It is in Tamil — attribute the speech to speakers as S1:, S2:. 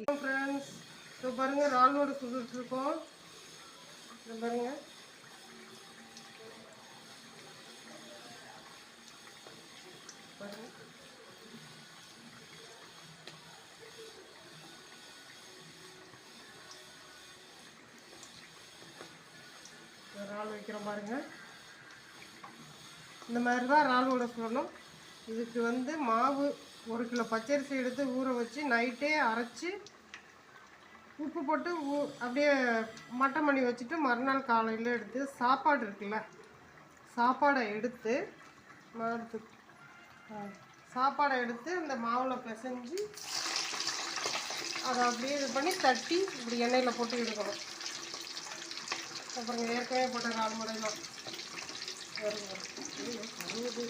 S1: ஃப்ரெண்ட்ஸ், இப்போ பாருங்கள் இறாலோட சுட்டுட்ருக்கோம். இதை பாருங்கள், பாருங்கள் இறால் வைக்கிறோம் பாருங்கள். இந்த மாதிரி தான் இறாலோட சுடணும். இதுக்கு வந்து மாவு 1 கிலோ பச்சரிசி எடுத்து ஊற வச்சு நைட்டே அரைச்சி உப்பு போட்டு அப்படியே மட்டம் பண்ணி வச்சுட்டு மறுநாள் காலையில் எடுத்து சாப்பாடு இருக்குல்ல, சாப்பாடை எடுத்து இந்த மாவில் பிசைஞ்சு அதை அப்படியே இது பண்ணி தட்டி இப்படி எண்ணெயில் போட்டு எடுக்கணும். அப்புறம் ஏற்கனவே போட்ட இறால் முறையெல்லாம் வருது.